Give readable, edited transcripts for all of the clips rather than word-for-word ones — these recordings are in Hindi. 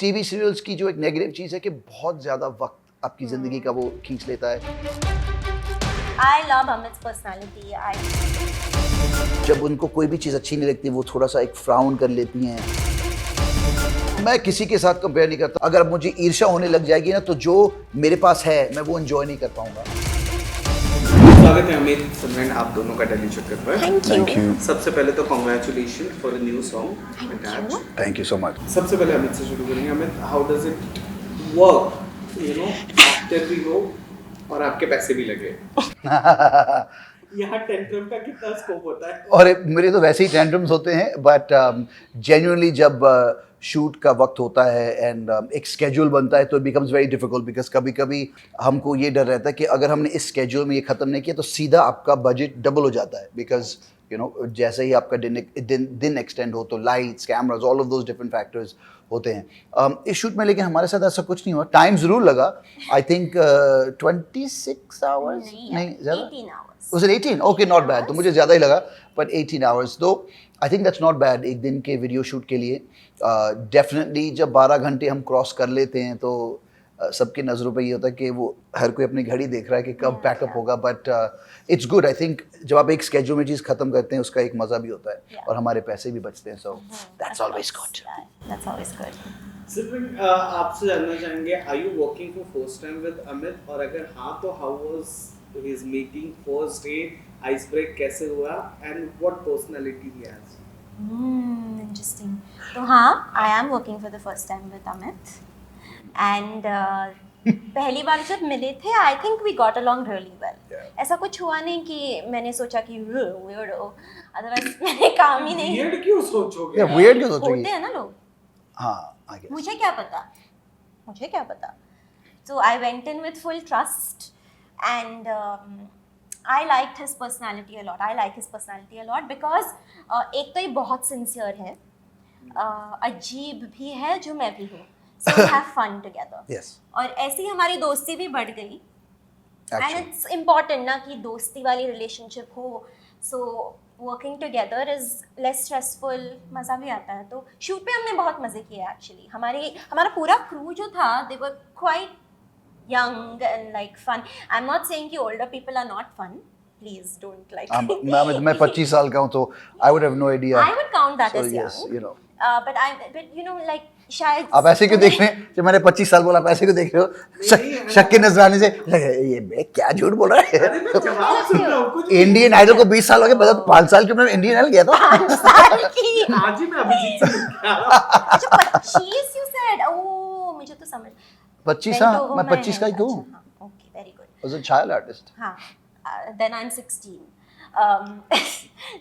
टीवी सीरियल्स की जो एक नेगेटिव चीज़ है कि बहुत ज़्यादा वक्त आपकी ज़िंदगी का वो खींच लेता है। I love Amit's personality. जब उनको कोई भी चीज़ अच्छी नहीं लगती वो थोड़ा सा एक फ्राउन कर लेती हैं। मैं किसी के साथ कंपेयर नहीं करता। अगर मुझे ईर्ष्या होने लग जाएगी ना तो जो मेरे पास है मैं वो एंजॉय नहीं कर पाऊंगा। स्वागत है अमित सिमरन आप दोनों का डेली चक्कर पर। Thank you. सबसे पहले तो congratulation for a new song. Thank you so much. सबसे पहले अमित से शुरू करेंगे। Amit, how does it work, you know, after we हो और आपके पैसे भी लगे यहाँ टेंट्रम का कितना स्कोप होता है? और मेरे तो वैसे ही टेंट्रम्स होते हैं बट जेन्युइनली जब शूट का वक्त होता है एंड एक स्केड्यूल बनता है तो it becomes very difficult because कभी कभी हमको ये डर रहता है कि अगर हमने इस स्केड्यूल में ये ख़त्म नहीं किया तो सीधा आपका बजट डबल हो जाता है बिकॉज यू नो जैसे ही आपका दिन एक्सटेंड हो तो lights cameras all of those different factors होते हैं इस शूट में। लेकिन हमारे साथ ऐसा कुछ नहीं हुआ। टाइम ज़रूर लगा। आई थिंक 26 आवर्स नहीं ज़्यादा 18 hours. Was it 18? Okay, not bad. तो मुझे ज़्यादा ही लगा but 18 hours तो I think that's not bad एक दिन के वीडियो शूट के लिए। डेफिनेटली जब 12 घंटे हम क्रॉस कर लेते हैं तो सबकी नज़रों पे ये होता है कि वो हर कोई अपनी घड़ी देख रहा है कि कब पैकअप होगा but it's good. I think जब आप एक स्केड्यूल में चीज़ ख़त्म करते हैं उसका एक मज़ा भी होता है और हमारे पैसे भी बचते हैं। So that's always good. That's always good. Simran, आपसे जानना चाहेंगे, are you working for first time with Amit और अगर हाँ तो how was his meeting, first day, ice break कैसे हुआ and what personality he has? Interesting. तो हाँ, I am working for the first time with Amit. And पहली बार जब मिले थे, I think we got along really well. ऐसा कुछ हुआ नहीं कि मैंने सोचा कि weird हो, otherwise मैंने काम ही नहीं। Weird क्यों सोचोगे? weird क्यों सोचोगी? होते हैं ना लोग। हाँ, I guess. मुझे क्या पता। So I went in with full trust and I liked his personality a lot. I like his personality a lot because एक तो ये बहुत sincere है, अजीब भी है जो मैं भी हूँ. So we have fun together. Yes. और ऐसी हमारी दोस्ती भी बढ़ गई. Actually. And it's important ना कि दोस्ती वाली relationship हो. So working together is less stressful. मज़ा भी आता है. तो shoot पे हमने बहुत मज़े किए actually. हमारा पूरा crew जो था, they were quite young and like fun. I'm not saying कि older people are not fun. Please don't like. मैं 25 साल का हूँ तो I would have no idea. I would count that So as young. yes, you know. But you know like शायद आप ऐसे क्यों देख रहे हैं? जब मैंने 25 साल बोला आप ऐसे क्यों देख रहे हो? शक के नजराने से लगे ये मैं क्या झूठ बोल रहा है? अरे मैं जवाब सुन रहा हूँ कुछ। इंडियन आइडल को 20 साल हो गए, मतलब 5 साल की उम्र में इंडियन आइडल गया था। 5 साल की। आज ही मैं अभिजीत से मिल के आ रहा हूँ। अच्छा 25 you said. ओह मुझे तो समझ 25 हाँ, मैं 25 का ही हूँ। Okay very good. Was a child artist. हाँ then I'm 16.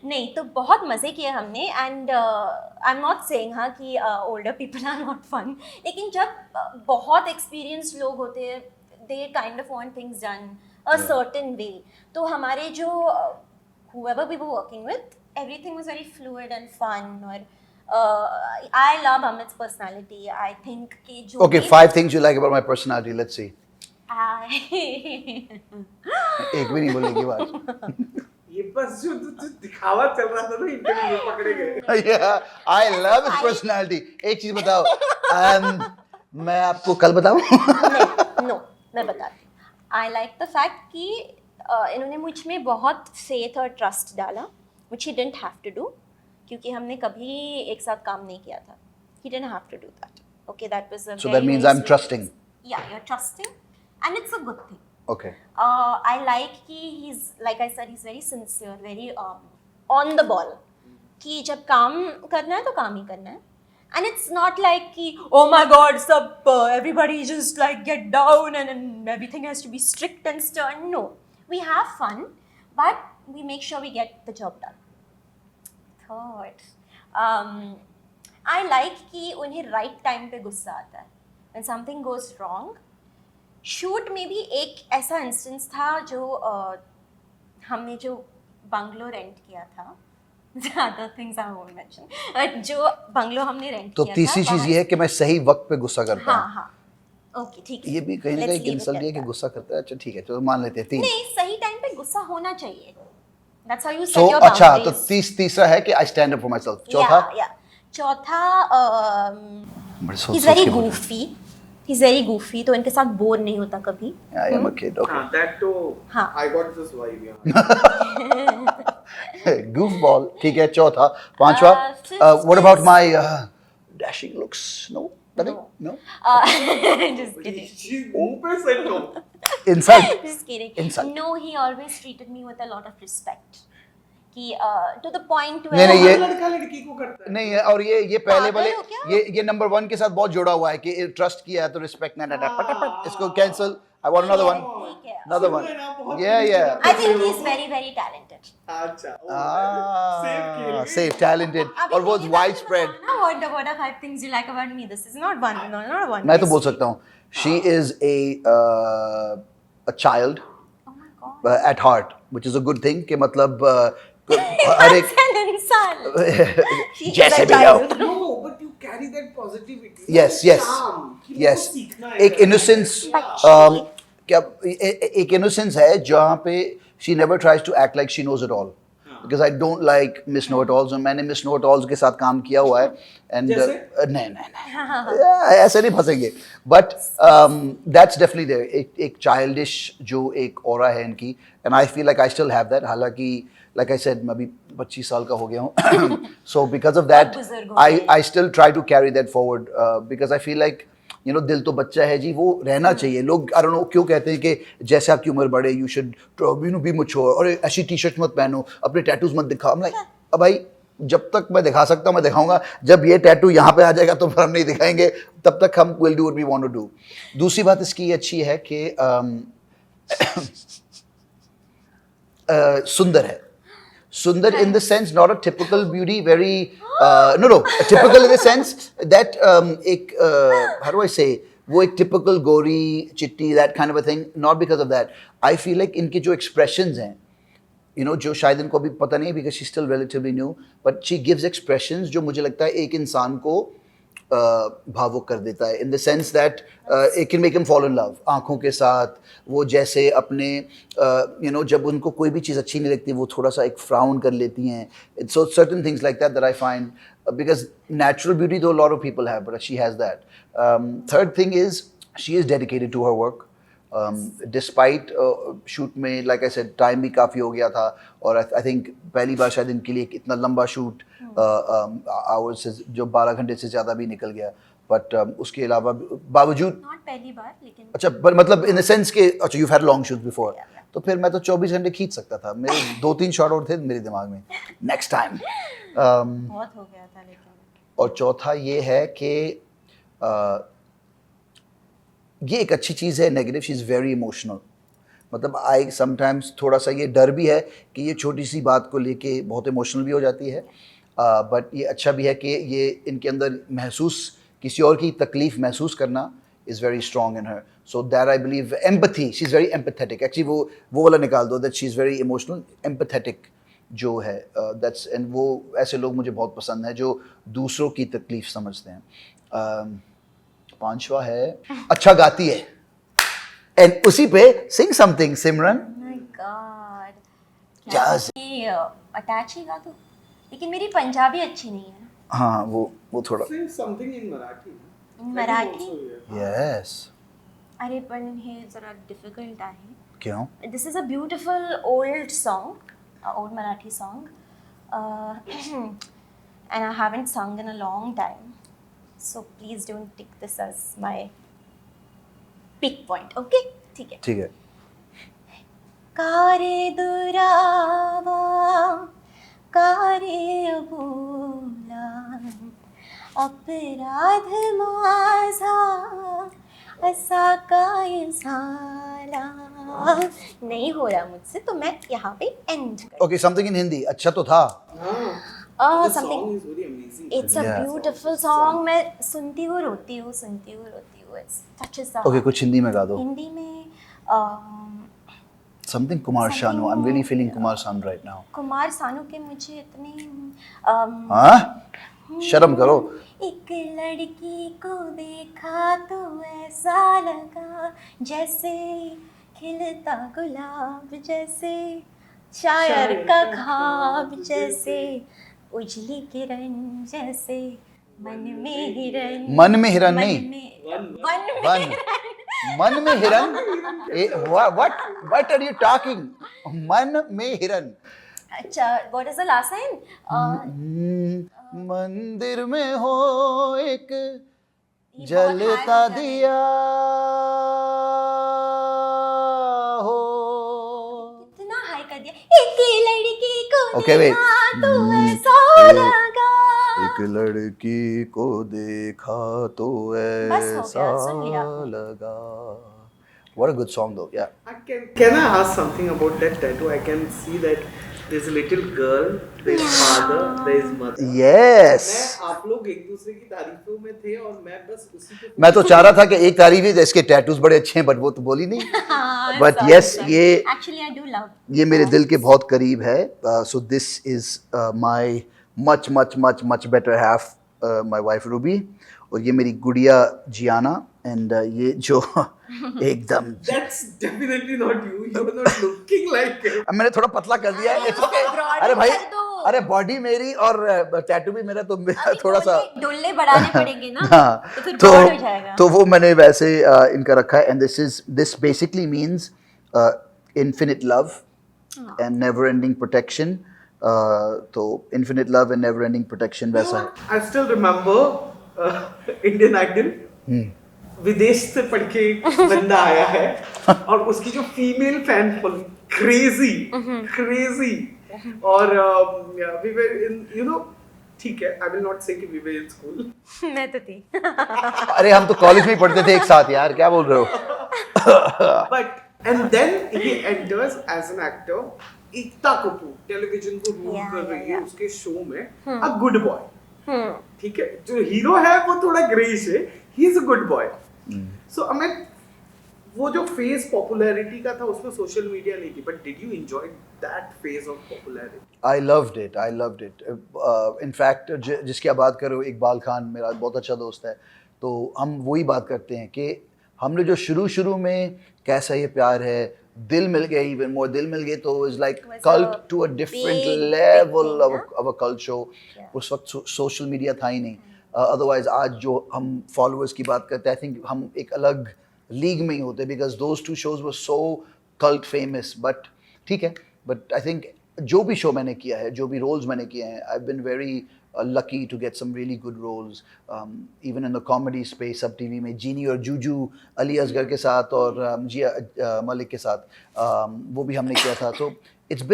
नहीं तो बहुत मज़े किए हमने and I am not saying हाँ कि older people are not fun, लेकिन जब बहुत एक्सपीरियंस्ड लोग होते हैं they kind of want things done a certain way. तो हमारे जो whoever we were working with, everything was very fluid and fun. और I love Amit's personality. I think कि जो Okay, 5 things you like about my personality. Let's see. एक भी नहीं बोलेगी बात. ये बस जो दिखावा चल रहा था ना इंटरव्यू में पकड़े गए। Yeah, I love his personality. एक चीज बताओ, मैं आपको कल बताऊं? No, मैं बताती हूँ. I like the fact कि इन्होंने मुझ में बहुत faith और trust डाला, which he didn't have to do, क्योंकि हमने कभी एक साथ काम नहीं किया था. He didn't have to do that. Okay, that was a So that means I'm trusting. Yeah, you're trusting, and it's a good thing. Okay. I like कि he's like I said he's very sincere, very on the ball. कि जब काम करना है तो काम ही करना है. And it's not like कि oh my God सब everybody just like get down and everything has to be strict and stern. No, we have fun, but we make sure we get the job done. Third, I like कि उन्हें right time पे गुस्सा आता है. When something goes wrong, shoot में भी एक ऐसा इंस्टेंस था जो हमने जो बंगलो रेंट किया था. ज़्यादा थिंग्स आई वोंट मेंशन. जो बंगलो हमने रेंट तो किया था. तीसरी चीज ये है कि मैं सही वक्त पे गुस्सा करता हूँ. हाँ ओके ठीक है. ये भी कहीं ना कहीं इंसल्ट है कि गुस्सा करता है. अच्छा ठीक है, तो मान लेते हैं 3. नहीं सही टाइम पे गुस्सा होना चाहिए. That's how you set So your अच्छा, तो boundaries. तीसरा है कि I stand up for myself. चौथा चौथा बड़े He's सोच very के बोल goofy. He's very goofy, तो इनके साथ बोर नहीं होता कभी. I am a kid, okay. that too. हाँ. I got this vibe. Yeah. Goofball, ठीक है. चौथा, पांचवा. Fifth What about is- my dashing looks? No, nothing. No. Just kidding. She मुंह पे said no. Insult. Just kidding. Insult. No, he always treated me with a lot of respect. कि to the point नहीं, where ये- लड़का लड़की को करता है. नहीं है. और ये पहले पागल वाले हो क्या? ये नंबर 1 के साथ बहुत जुड़ा हुआ है कि ट्रस्ट किया है तो रिस्पेक्ट ना पट इसको cancel. I want another one. ठीक है. Another one. सुन लेना, बहुत Yeah. I think he's very very talented. अच्छा. Save खेल. Safe, talented. अभी और वो मेरी बात widespread. बताओ ना, what are 5 things you like about me? This is not one, not one. मैं तो list. बोल सकता हूँ. She is a child Oh my god. at heart, which is a good thing. कि मतलब हर एक That's an insult. She is जैसे a भी हो. child. No, but you carry that positivity. Yes, that yes, charm, कि yes. मुझको सीखना है एक करना है. innocence, But क्या एक innocence है जहाँ पे she never tries to act like she knows it all. Because I don't like Miss Know-it-alls, और मैंने Miss Know-it-alls के साथ काम किया हुआ है. And जैसे? नहीं ऐसे नहीं फंसेंगे. But that's definitely there. एक childish जो एक aura है इनकी. And I feel like I still have that. हालांकि like I said मैं अभी 25 साल का हो गया हूँ. So because of that, बहुत बुजुर्ग हो गए. I still try to carry that forward because I feel like दिल तो बच्चा है जी, वो रहना चाहिए. लोग I don't know क्यों कहते हैं कि जैसे आपकी उम्र बढ़े you should be mature, और ऐसी टी-शर्ट मत पहनो, अपने टैटूज मत दिखाओ. I'm like अब भाई जब तक मैं दिखा सकता हूँ मैं दिखाऊंगा. जब ये टैटू यहाँ पे आ जाएगा तो फिर हम नहीं दिखाएंगे. तब तक हम will do what we want to do. दूसरी बात इसकी ये अच्छी है कि सुंदर है. Sundar in the sense, not a typical beauty, very no, typical in the sense that how do I say, वो एक typical गोरी चिट्टी that kind of a thing. Not because of that. I feel like इनके जो expressions हैं, जो शायद इनको अभी पता नहीं because she's still relatively new, but she gives expressions जो मुझे लगता है एक इंसान को भावुक कर देता है. In the sense that it can make him fall in love. आँखों के साथ वो जैसे अपने जब उनको कोई भी चीज़ अच्छी नहीं लगती वो थोड़ा सा एक फ्राउन कर लेती हैं. So certain things like that I find because natural beauty though a lot of people have, but she has that. Third thing is she is dedicated to her work. Despite shoot में like I said time भी काफ़ी हो गया था और I think पहली बार शायद इनके लिए इतना लंबा shoot hours से जो 12 घंटे से ज़्यादा भी निकल गया. But उसके अलावा बावजूद Not पहली बार लेकिन अच्छा पर मतलब in the sense के अच्छा you've had long shoots before. तो फिर मैं तो 24 घंटे खींच सकता था. मेरे 2-3 शॉट और थे मेरे दिमाग में. Next time. बहुत हो गया था लेकिन. और चौथा ये है कि ये एक अच्छी चीज़ है negative. She is very emotional. मतलब आई समटाइम्स थोड़ा सा ये डर भी है कि ये छोटी सी बात को लेके बहुत इमोशनल भी हो जाती है. बट ये अच्छा भी है कि ये इनके अंदर महसूस किसी और की तकलीफ़ महसूस करना is very strong in her. So that I believe empathy. She is very empathetic. Actually वो वाला निकाल दो that she is very emotional empathetic जो है. दैट्स एंड वो ऐसे लोग मुझे बहुत पसंद हैं जो दूसरों की तकलीफ़ समझते हैं. पांचवा है अच्छा गाती है. एंड उसी पे सिंग something Simran. My God. Just- ये अटैच ही गा दो. लेकिन मेरी पंजाबी अच्छी नहीं है. हाँ वो थोड़ा Say something in Marathi. In Marathi? Yes. अरे पण हे जरा डिफिकल्ट आहे. क्यों? This is a beautiful old song, old Marathi song, and I haven't sung in a long time. So please don't take this as my peak point, okay? ठीक है. ठीक है. कारे दुरावा कारे अबोला अपराध माझा असा काय झाला. नहीं हो रहा मुझसे तो मैं यहाँ पे एंड कर. Okay something in Hindi. अच्छा तो था. The something. song is very amazing. It's a Yeah. beautiful song. मैं सुनती हूँ रोती हूँ. It touches the okay heart. कुछ हिंदी में गा दो. हिंदी में something Kumar Shanu. I am really feeling Kumar Shanu right now. Kumar Sanu के मुझे इतने हाँ शर्म करो. एक लड़की को देखा तो ऐसा लगा जैसे खिलता गुलाब, जैसे शायर का ख्वाब, जैसे उजली किरण, जैसे मन में हिरन, मन में हिरन नहीं, वन मन में हिरन, what are you talking? मन में हिरन। अच्छा, what is the last line? मंदिर में हो एक जलता दिया हो। कितना हाई कर दिया। एक लड़की को Okay, wait. देखा तो ऐसा लगा। एक लड़की को देखा तो बस हो गया, सुन लिया। ऐसा लगा। What a good song though, yeah. Can I ask something about that tattoo? I can see that there's a little girl, there's father, there's mother. Yes. मैं आप लोग एक दूसरे की तारीफों में थे और मैं बस उसी पे मैं तो चाह रहा था कि एक तारीफ ही, इसके टैटूज बड़े अच्छे हैं, बट वो तो बोली नहीं। But yes, ये Actually, I do love. ये मेरे दिल के बहुत करीब है। So this is my much better half, my wife Ruby, और ये मेरी गुड़िया जियाना, and ये जो एकदम That's definitely not you. You're not looking like it. अब मैंने थोड़ा पतला कर दिया है, it's okay। अरे भाई, अरे बॉडी मेरी और टैटू भी मेरा, तो मेरा थोड़ा सा डोले बढ़ाने पड़ेंगे ना, हाँ, तो फिर broad हो जाएगा। तो वो मैंने वैसे इनका रखा है, and this basically means infinite love and never ending protection। तो infinite love and never ending protection वैसा है। I still remember Indian Idol. विदेश से पढ़ के एक बंदा आया है और उसकी जो फीमेल फैन फॉलोइंग क्रेजी और we were in, you know, ठीक है, I will not say कि we were in school. मैं तो थी। अरे हम तो कॉलेज में ही पढ़ते थे एक साथ यार, क्या बोल रहे हो? But and then he enters as an actor. Ekta Kapoor television को रूल कर रही है उसके शो में, a good boy. ठीक है, जो हीरो है वो थोड़ा ग्रेइश है, he is a good boy. So Amit, वो जो फेज पॉपुलैरिटी का था उसमें सोशल मीडिया नहीं थी, but did you enjoy that phase of popularity? I loved it. In fact, जिसकी आप बात कर रहे हो, इकबाल खान मेरा बहुत अच्छा दोस्त है, तो हम वही बात करते हैं कि हमने जो शुरू में कैसा ये प्यार है, दिल मिल गया, even more दिल मिल गए, तो it was like cult to a different level of a cult show। उस वक्त सोशल मीडिया था ही नहीं। अदरवाइज आज जो हम फॉलोअर्स की बात करते हैं, आई थिंक हम एक अलग लीग में ही होते, because those two shows were so cult famous. But ठीक है, बट आई थिंक जो भी शो मैंने किया है, जो भी रोल्स मैंने किए हैं, I have been very lucky to get some really good roles, even in the comedy space। अब टीवी में जीनी और जूजू अली असगर के साथ और जिया मलिक के साथ वो भी हमने किया था। So it's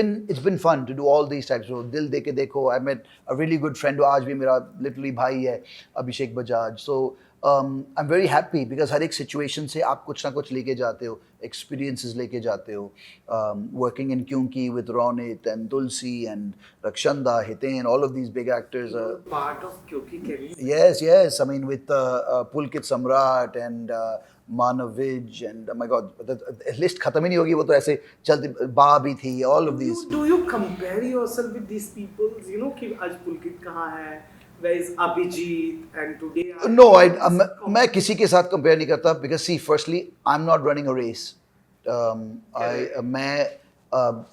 been fun to do all these types of दिल दे के देखो। I met a really good friend, आज भी मेरा literally भाई है, अभिषेक Bajaj. So I'm very happy because हर एक situation से आप कुछ ना कुछ लेके जाते हो, experiences लेके जाते हो। Working in Kyunki with Ronit and Tulsi and Rakshanda, Hiten, all of these big actors are Part of Kyunki Kevin. yes, I mean with Pulkit Samrat and Manav Vij and oh my god, the list खत्म ही नहीं होगी, वो तो ऐसे चलती, बा भी थी, all of these। Do you compare yourself with these people? You know कि आज पुलकित कहाँ है? Where is Abhijit and today? No, मैं किसी के साथ compare नहीं करता, because see, firstly, I'm not running a race।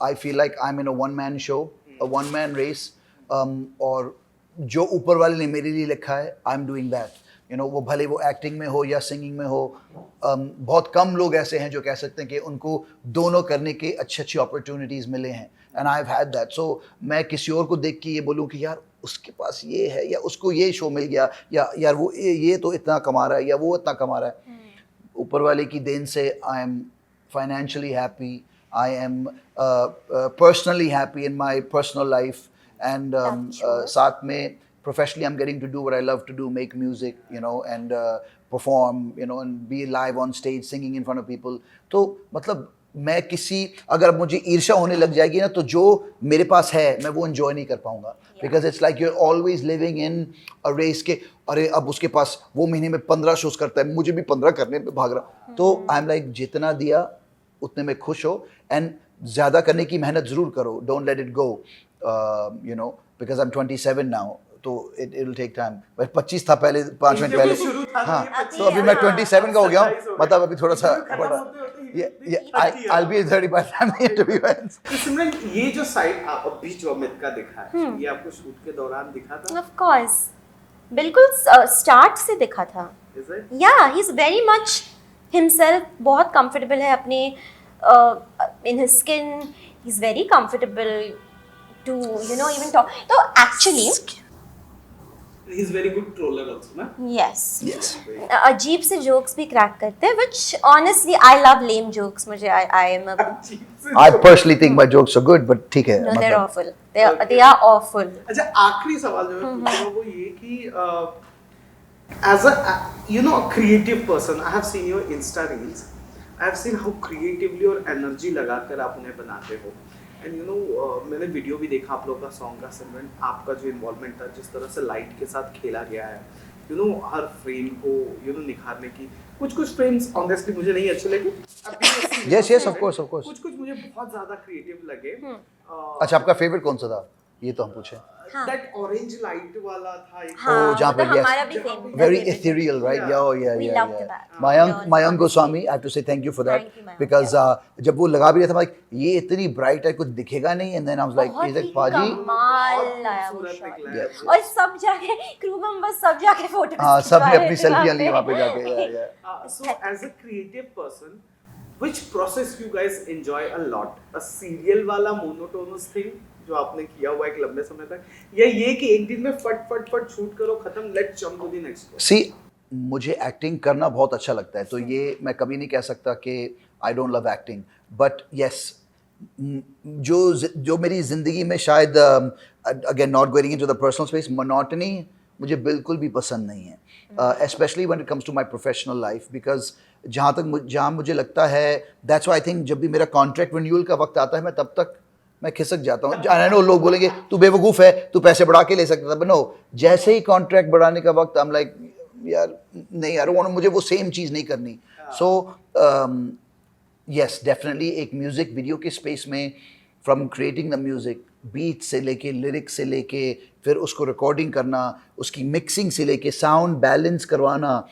I feel like I'm in a one-man show, a one-man race, और जो ऊपर वाले ने मेरे लिए लिखा है, I'm doing that। You know, वो भले वो एक्टिंग में हो या सिंगिंग में हो, बहुत कम लोग ऐसे हैं जो कह सकते हैं कि उनको दोनों करने के अच्छी अपॉर्चुनिटीज़ मिले हैं, and I have had that. So मैं किसी और को देख के ये बोलूँ कि यार उसके पास ये है, या उसको ये शो मिल गया, या यार वो ये तो इतना कमा रहा है, या वो इतना कमा रहा है, ऊपर वाले की देन से I am financially happy, I am personally happy in my personal life, and साथ में professionally I'm getting to do what I love to do, make music, you know, and perform, you know, and be live on stage singing in front of people। तो मतलब मैं किसी, अगर मुझे ईर्ष्या होने लग जाएगी ना, तो जो मेरे पास है मैं वो enjoy नहीं कर पाऊंगा, because it's like you're always living in a race के, अरे अब उसके पास वो महीने में 15 शोज करता है, मुझे भी 15 करने पे भाग रहा। तो I'm like जितना दिया उतने में खुश हो, and ज़्यादा करने की मेहनत ज़रूर करो, don't let it go, you know, because I'm 27 now, तो it will take time। बस 25 था पहले, 5 मिनट पहले, हाँ, तो अभी मैं 27 का हो गया हूँ, मतलब अभी थोड़ा सा बड़ा, I'll be 30 by the time the interview ends। तो सिमरन, ये जो साइड आप अभी जो अमित का दिखा है, ये आपको शूट के दौरान दिखा था? Of course। बिल्कुल स्टार्ट से दिखा था. Is it? Yeah, he's very much himself. बहुत comfortable है अपने in his skin. He's very comfortable to even talk. तो actually He's very good troller also, ना? yes. Yes. अजीब से jokes भी crack करते हैं, which honestly I love lame jokes. मुझे I am a I personally think my jokes are good, but ठीक है. no, they're मतलब awful. They are awful. अच्छा, आखिरी सवाल जो मैं पूछूंगा वो ये कि as a creative person, I have seen your Insta reels. I have seen how creatively और energy लगाकर आप उन्हें बनाते हो. And मैंने वीडियो भी देखा आप लोगों का सॉन्ग का सिमरन, आपका जो इन्वॉल्वमेंट था, जिस तरह से लाइट के साथ खेला गया है, हर फ्रेम को निखारने की. कुछ फ्रेम्स ऑनेस्टली मुझे नहीं अच्छे लगे. Yes, of course. कुछ मुझे बहुत ज्यादा क्रिएटिव लगे. अच्छा, आपका फेवरेट कौन सा था? ये तो हम पूछे. हाँ. दैट ऑरेंज लाइट वाला था एक. हाँ, जहाँ वो पे तो yes. हमारा भी favorite. Very favorite. ethereal, right? Yeah. We Yeah. loved that. Mayank Goswami, I have to say thank you for that. Thank you, Mayank. Because जब वो लगा भी रहा था, like ये इतनी bright है, कुछ दिखेगा नहीं, and then I was like, बहुत he's like, ही पाजी. कमाल आया वो खूबसूरत shot. निकला है. Yes. और सब जाके क्रू मेंबर्स सब जाके फोटो हाँ, सबने अपनी सेल्फियाँ ली वहाँ पे जाके. Yeah. So as a creative person, which process you guys enjoy a lot? A serial वाला monotonous thing जो आपने किया हुआ एक लंबे समय तक, या ये कि एक दिन में फट शूट करो खत्म, let's jump to the next? See, मुझे एक्टिंग करना बहुत अच्छा लगता है, तो ये मैं कभी नहीं कह सकता कि I don't love acting, but yes, जो मेरी ज़िंदगी में शायद again not going into the personal space, monotony मुझे बिल्कुल भी पसंद नहीं है, specially when it comes to my professional life, because जहाँ मुझे लगता है, दैट्स व्हाई आई थिंक जब भी मेरा कॉन्ट्रैक्ट रिन्यूअल का वक्त आता है, मैं तब तक मैं खिसक जाता हूँ. आई नो लोग बोलेंगे तू बेवकूफ़ है, तू पैसे बढ़ा के ले सकता था, बट नो, जैसे ही कॉन्ट्रैक्ट बढ़ाने का वक्त आई एम लाइक यार नहीं यार, मुझे वो सेम चीज़ नहीं करनी. सो यस, डेफिनेटली एक म्यूज़िक वीडियो के स्पेस में, from creating the music, beat से लेके, लिरिक्स से लेके, फिर उसको रिकॉर्डिंग करना, उसकी मिक्सिंग से लेके, साउंड बैलेंस करवाना,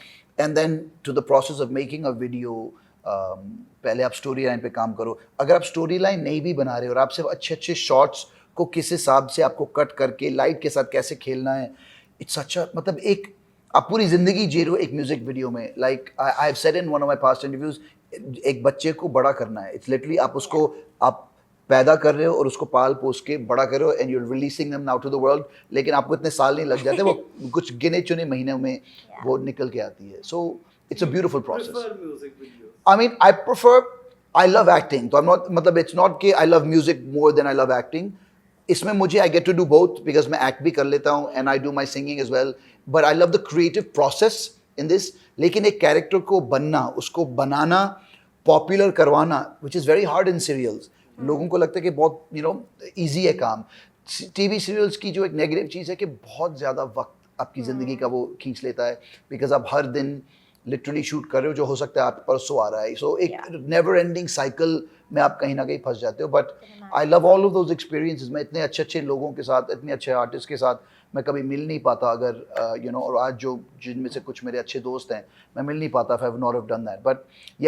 and then to the process of making a video. पहले आप स्टोरी लाइन पे काम करो. अगर आप स्टोरी लाइन नहीं भी बना रहे हो और आप सिर्फ अच्छे शॉट्स को किस हिसाब से आपको कट करके लाइट के साथ कैसे खेलना है, इट्स अच्छा, मतलब एक आप पूरी ज़िंदगी जी रहे हो एक म्यूज़िक वीडियो में. Like I have said in one of my past interviews, एक बच्चे को बड़ा करना है, इट्स लिटरली आप उसको आप पैदा कर रहे हो और उसको पाल पोस के बड़ा कर रहे हो, and you are releasing them now to the world, लेकिन आपको इतने साल नहीं लग जाते, वो कुछ गिने चुने महीनों में वो निकल के आती है. सो it's a beautiful process. Prefer music videos? I mean, I love acting. तो I'm not, मतलब it's not कि I love music more than I love acting. इसमें मुझे I get to do both because मैं act भी कर लेता हूँ and I do my singing as well. But I love the creative process in this. लेकिन एक character को बनना, उसको बनाना, popular करवाना, which is very hard in serials. लोगों को लगता है कि बहुत easy है काम. TV serials की जो एक negative चीज़ है कि बहुत ज़्यादा वक्त आपकी ज़िंदगी का वो खींच लेता है, because आप हर दिन लिटरली शूट कर रहे हो, जो हो सकता है आप परसों आ रहा है. सो एक नेवर एंडिंग साइकिल में आप कहीं ना कहीं फंस जाते हो. But I love all of those experiences. मैं इतने अच्छे लोगों के साथ, इतने अच्छे आर्टिस्ट के साथ मैं कभी मिल नहीं पाता अगर और आज जो जिनमें से कुछ मेरे अच्छे दोस्त हैं, मैं मिल नहीं पाता if I would not have done that. But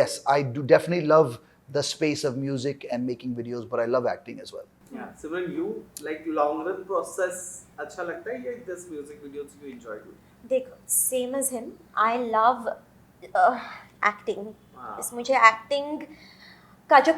yes, I do definitely love the space of music and making videos, but I love acting as well. Yeah, Simran, you like long run process अच्छा लगता है, या this music videos you enjoy doing? देखो, same as him, I love acting. मुझे एक्टिंग का जो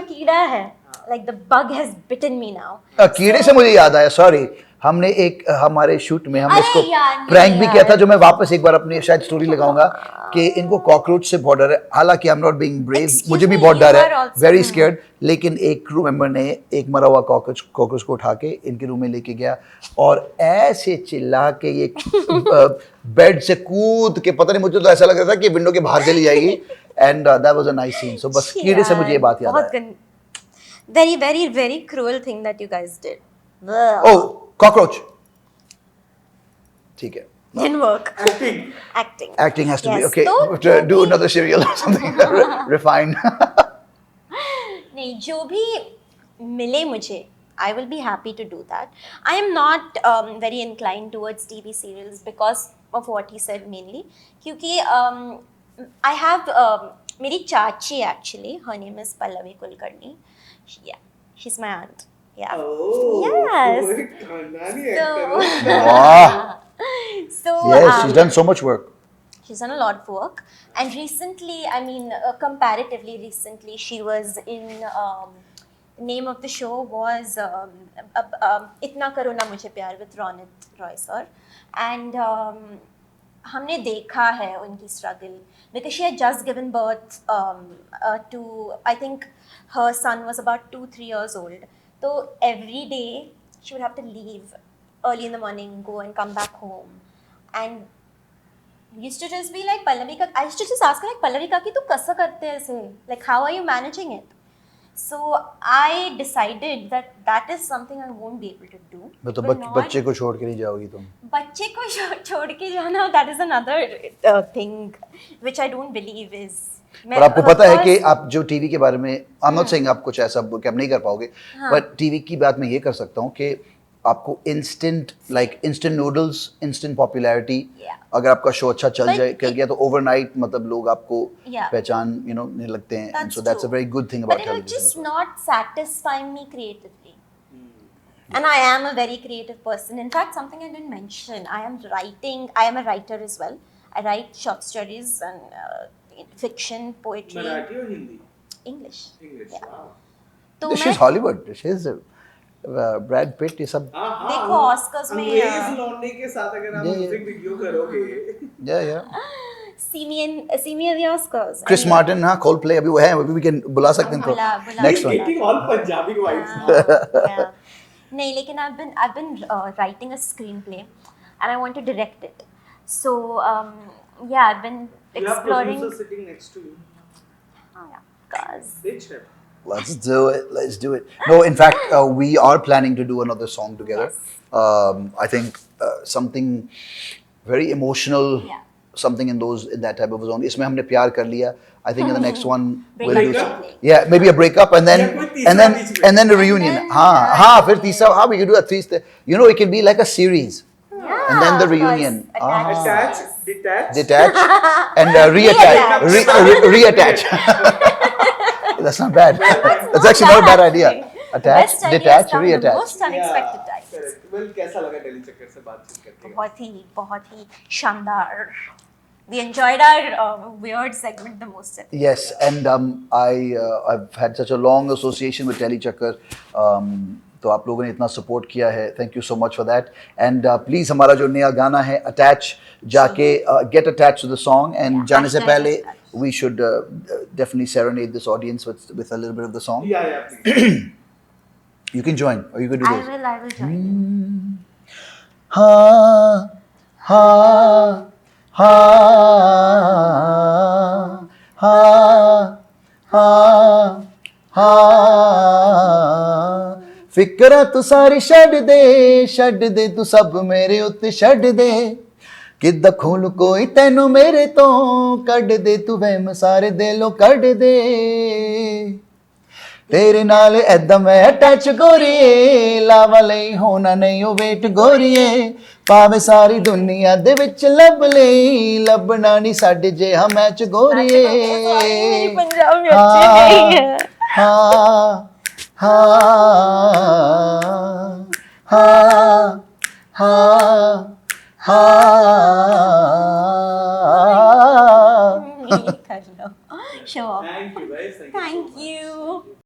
कीड़ा है, like the bug has bitten me now. कीड़े से मुझे याद आया, सॉरी, हमने एक हमारे शूट में हमने अरे इसको यार, नहीं प्रैंक भी यार. किया था, जो मैं वापस एक बार अपनी शायद स्टोरी लगाऊंगा कि इनको कॉकरोच से बहुत डर है. हालांकि आई am not being brave, Excuse मुझे भी me, बहुत डर you है, are also- वेरी स्केयर्ड. लेकिन एक क्रू मेंबर ने एक मरा हुआ कॉकरोच को उठा के इनके रूम में लेके गया और ऐसे चिल्ला के ये बेड से कूद के, पता नहीं, मुझे तो ऐसा लग रहा था कि विंडो के बाहर चली जाएगी. And that was a nice scene. So बस कीड़े से मुझे ये बात याद आई. Very very very cruel thing that you guys did. Oh, cockroach, ठीक है. Didn't work. Acting. Acting has to be Yes, okay. तो We have to जो do भी- another serial or something refined. नहीं, जो भी मिले मुझे, I will be happy to do that. I am not very inclined towards TV serials because of what he said mainly. क्योंकि I have मेरी चाची actually, her name is Pallavi Kulkarni. Yeah, she's my aunt. Yeah. Oh, Yes. खानदानी So, actor हो। Wow. so Yes, she's done so much work. she's done a lot of work, and recently, I mean, comparatively recently, she was in. Name of the show was Itna Karo Na Mujhe Pyar with Ronit Roy sir, and हमने देखा है उनकी struggle because she had just given birth to, I think her son was about 2-3 years old. So every day she would have to leave early in the morning, go and come back home, and used to just be like Pallavi ka, I used to just ask her like Pallavi kaki tu kasa karte hai ऐसे, like how are you managing it? So I decided that that is something I won't be able to do. मैं तो Will not- बच्चे को छोड़ के नहीं जाओगी तुम. बच्चे को छोड़ के जाना, that is another thing which I don't believe is. पर आपको पता है कि आप जो टीवी के बारे में, आई एम नॉट सेइंग आप कुछ ऐसा कि आप नहीं कर पाओगे, बट टीवी की बात मैं ये कर सकता हूँ कि आपको instant noodles, instant popularity, Yeah. अगर आपका शो अच्छा चल But जाए कर गया तो ओवरनाइट मतलब लोग आपको Yeah. पहचान नहीं लगते हैं, and so that's a true. Very good thing But about it will television. just not satisfy me creatively. And I am a very creative person. In fact, something I didn't mention, I am a writer as well. I write short stories and fiction, poetry, Marathi और Hindi? English. English. Yeah. Wow. तो she is Hollywood, she is Brad Pitt, ये सब. हाँ, हाँ, देखो, Oscars में, अंग्रेज लौंडे के साथ अगर आप Yeah, yeah. म्यूजिक वीडियो करोगे, या see me at the Oscars. Chris Martin, हाँ, कोल्ड प्ले अभी वो है, अभी वी कैन बुला सकते हैं बुला इनको next one. getting all Punjabi vibes now. Yeah. नहीं, लेकिन I've been writing a screenplay, and I want to direct it. So yeah, I've been You have exploring. producer sitting next to you. Oh, yeah, 'cause Bitch है. Let's do it. No, in fact, we are planning to do another song together. I think something very emotional, Yeah. something in that type of zone. इसमें हमने प्यार कर लिया. I think in the next one we'll do Breakup. some, yeah, maybe a breakup and then या कोई तीसरा बीच में. and then a reunion. then, हाँ, फिर तीसरा, हाँ, we could do a three. You know, it can be like a series. yeah, And then the of course, reunion. attached. Attach, detach. Detach and reattach. Reattach. That's not bad. That's actually not a bad idea. Attach, Best ideas detach, come the reattach. most unexpected times. Correct. Well, कैसा लगा डेली चक्कर से बातचीत करके? बहुत ही शानदार. We enjoyed our weird segment the most. Yes, and I've had such a long association with Telly Chakkar. तो आप लोगों ने इतना सपोर्ट किया है, thank you so much for that. And please हमारा जो नया गाना है अटैच, जाके get attach to the song, and जाने से पहले we should definitely serenade this audience with a little bit of the song. Yeah, yeah, please. You can join, or you can do I this. will join. हाँ फिक्रा तू सारी छड्ड दे तू सब मेरे उत्ते छड्ड दे किद्दां खोल कोई तैनू मेरे तो कड्ड दे तू वहम सारे दिलों कड्ड दे तेरे नाल ऐदां मैं अटैच गोरीए लावा लई होना नहीं ओ वेट गोरीए भावें सारी दुनिया दे विच लभ लई लभना नहीं साडे जे हम मैच गोरीए मेरी पंजाबी अच्छी नहीं है. हाँ कर लो. Sure. Thank you guys. Thank you.